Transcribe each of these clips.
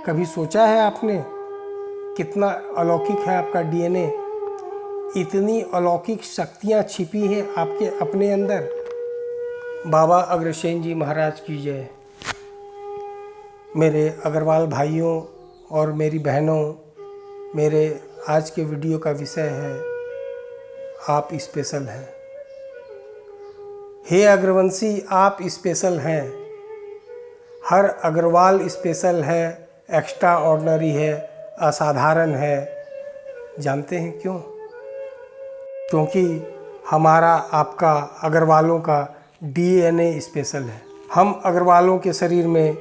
कभी सोचा है आपने कितना अलौकिक है आपका डीएनए? इतनी अलौकिक शक्तियाँ छिपी हैं आपके अपने अंदर। बाबा अग्रसेन जी महाराज की जय। मेरे अग्रवाल भाइयों और मेरी बहनों, मेरे आज के वीडियो का विषय है आप स्पेशल हैं। हे अग्रवंशी, आप स्पेशल हैं। हर अग्रवाल स्पेशल है, एक्स्ट्रा ऑर्डिनरी है, असाधारण है। जानते हैं क्यों? क्योंकि हमारा आपका अग्रवालों का डीएनए स्पेशल है। हम अग्रवालों के शरीर में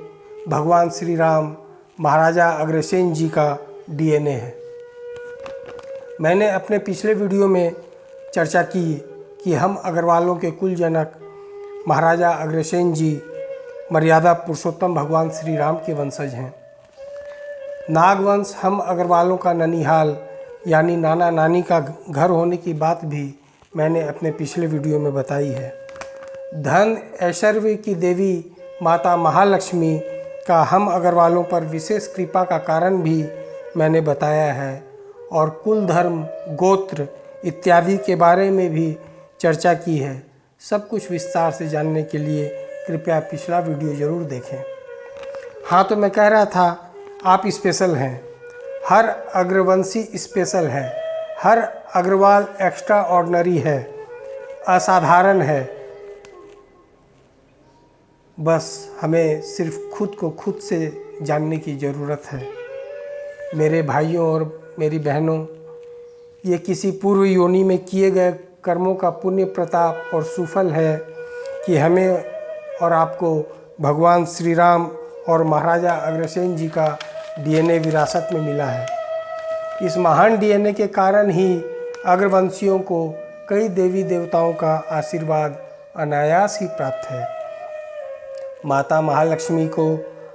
भगवान श्री राम महाराजा अग्रसेन जी का डीएनए है। मैंने अपने पिछले वीडियो में चर्चा की कि हम अग्रवालों के कुल जनक महाराजा अग्रसेन जी मर्यादा पुरुषोत्तम भगवान श्री राम के वंशज हैं। नागवंश हम अग्रवालों का ननिहाल यानी नाना नानी का घर होने की बात भी मैंने अपने पिछले वीडियो में बताई है। धन ऐश्वर्य की देवी माता महालक्ष्मी का हम अग्रवालों पर विशेष कृपा का कारण भी मैंने बताया है और कुल धर्म, गोत्र इत्यादि के बारे में भी चर्चा की है। सब कुछ विस्तार से जानने के लिए कृपया पिछला वीडियो ज़रूर देखें। हाँ, तो मैं कह रहा था आप स्पेशल हैं। हर अग्रवंशी स्पेशल है। हर अग्रवाल एक्स्ट्रा ऑर्डिनरी है, असाधारण है। बस हमें सिर्फ खुद को खुद से जानने की ज़रूरत है। मेरे भाइयों और मेरी बहनों, ये किसी पूर्व योनि में किए गए कर्मों का पुण्य प्रताप और सुफल है कि हमें और आपको भगवान श्री राम और महाराजा अग्रसेन जी का डीएनए विरासत में मिला है। इस महान डीएनए के कारण ही अग्रवंशियों को कई देवी देवताओं का आशीर्वाद अनायास ही प्राप्त है। माता महालक्ष्मी को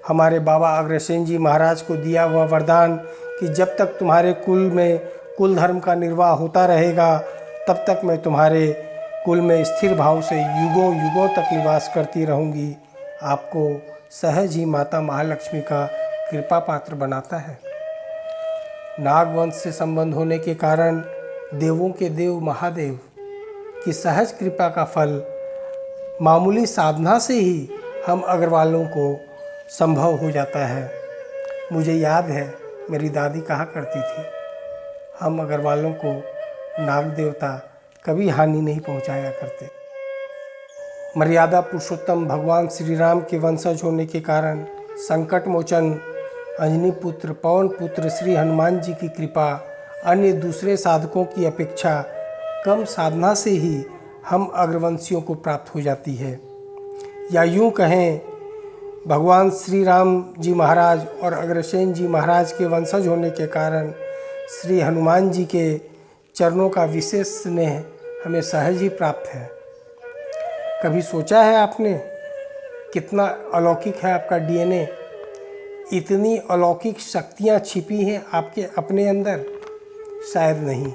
हमारे बाबा अग्रसेन जी महाराज को दिया हुआ वरदान कि जब तक तुम्हारे कुल में कुल धर्म का निर्वाह होता रहेगा तब तक मैं तुम्हारे कुल में स्थिर भाव से युगों युगों तक निवास करती रहूँगी, आपको सहज ही माता महालक्ष्मी का कृपा पात्र बनाता है। नागवंश से संबंध होने के कारण देवों के देव महादेव की सहज कृपा का फल मामूली साधना से ही हम अग्रवालों को संभव हो जाता है। मुझे याद है मेरी दादी कहा करती थी, हम अग्रवालों को नाग देवता कभी हानि नहीं पहुंचाया करते। मर्यादा पुरुषोत्तम भगवान श्री राम के वंशज होने के कारण संकट मोचन अंजनी पुत्र पवन पुत्र श्री हनुमान जी की कृपा अन्य दूसरे साधकों की अपेक्षा कम साधना से ही हम अग्रवंशियों को प्राप्त हो जाती है। या यूँ कहें, भगवान श्री राम जी महाराज और अग्रसेन जी महाराज के वंशज होने के कारण श्री हनुमान जी के चरणों का विशेष स्नेह हमें सहज ही प्राप्त है। कभी सोचा है आपने कितना अलौकिक है आपका डीएनए? इतनी अलौकिक शक्तियाँ छिपी हैं आपके अपने अंदर? शायद नहीं,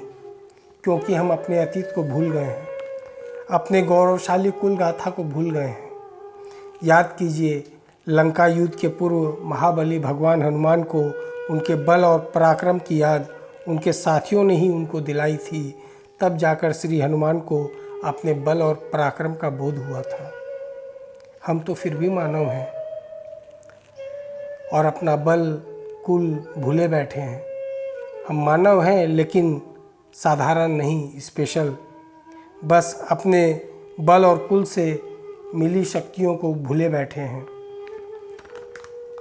क्योंकि हम अपने अतीत को भूल गए हैं, अपने गौरवशाली कुल गाथा को भूल गए हैं। याद कीजिए, लंका युद्ध के पूर्व महाबली भगवान हनुमान को उनके बल और पराक्रम की याद उनके साथियों ने ही उनको दिलाई थी। तब जाकर श्री हनुमान को अपने बल और पराक्रम का बोध हुआ था। हम तो फिर भी मानव हैं और अपना बल कुल भूले बैठे हैं। हम मानव हैं लेकिन साधारण नहीं, स्पेशल। बस अपने बल और कुल से मिली शक्तियों को भूले बैठे हैं।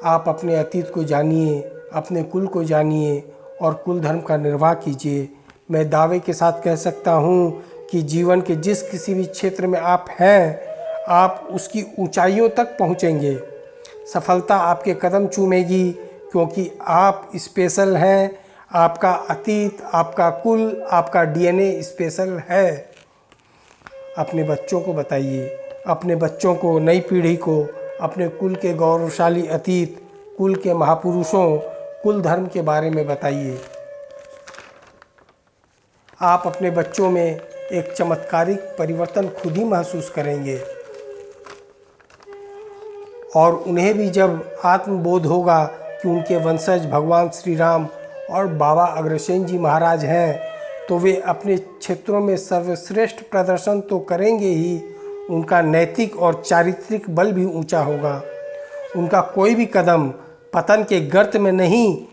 आप अपने अतीत को जानिए, अपने कुल को जानिए और कुल धर्म का निर्वाह कीजिए। मैं दावे के साथ कह सकता हूँ कि जीवन के जिस किसी भी क्षेत्र में आप हैं, आप उसकी ऊंचाइयों तक पहुँचेंगे। सफलता आपके कदम चूमेगी, क्योंकि आप स्पेशल हैं। आपका अतीत, आपका कुल, आपका डीएनए स्पेशल है। अपने बच्चों को बताइए, अपने बच्चों को, नई पीढ़ी को अपने कुल के गौरवशाली अतीत, कुल के महापुरुषों, कुल धर्म के बारे में बताइए। आप अपने बच्चों में एक चमत्कारिक परिवर्तन खुद ही महसूस करेंगे और उन्हें भी जब आत्मबोध होगा कि उनके वंशज भगवान श्री राम और बाबा अग्रसेन जी महाराज हैं, तो वे अपने क्षेत्रों में सर्वश्रेष्ठ प्रदर्शन तो करेंगे ही, उनका नैतिक और चारित्रिक बल भी ऊंचा होगा। उनका कोई भी कदम पतन के गर्त में नहीं,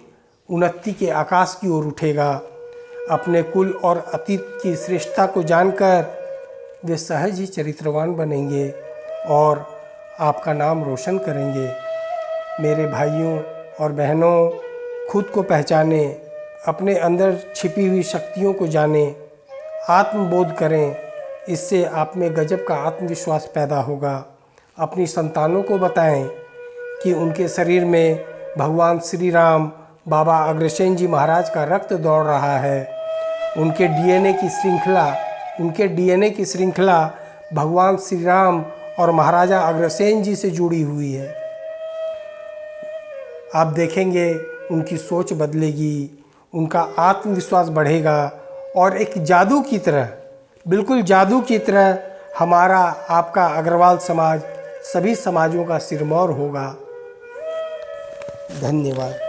उन्नति के आकाश की ओर उठेगा। अपने कुल और अतीत की श्रेष्ठता को जानकर वे सहज ही चरित्रवान बनेंगे और आपका नाम रोशन करेंगे। मेरे भाइयों और बहनों, खुद को पहचाने, अपने अंदर छिपी हुई शक्तियों को जाने, आत्मबोध करें। इससे आप में गजब का आत्मविश्वास पैदा होगा। अपनी संतानों को बताएं कि उनके शरीर में भगवान श्री राम, बाबा अग्रसेन जी महाराज का रक्त दौड़ रहा है। उनके डीएनए की श्रृंखला भगवान श्री राम और महाराजा अग्रसेन जी से जुड़ी हुई है। आप देखेंगे उनकी सोच बदलेगी, उनका आत्मविश्वास बढ़ेगा और एक जादू की तरह, बिल्कुल जादू की तरह हमारा, आपका अग्रवाल समाज सभी समाजों का सिरमौर होगा। धन्यवाद।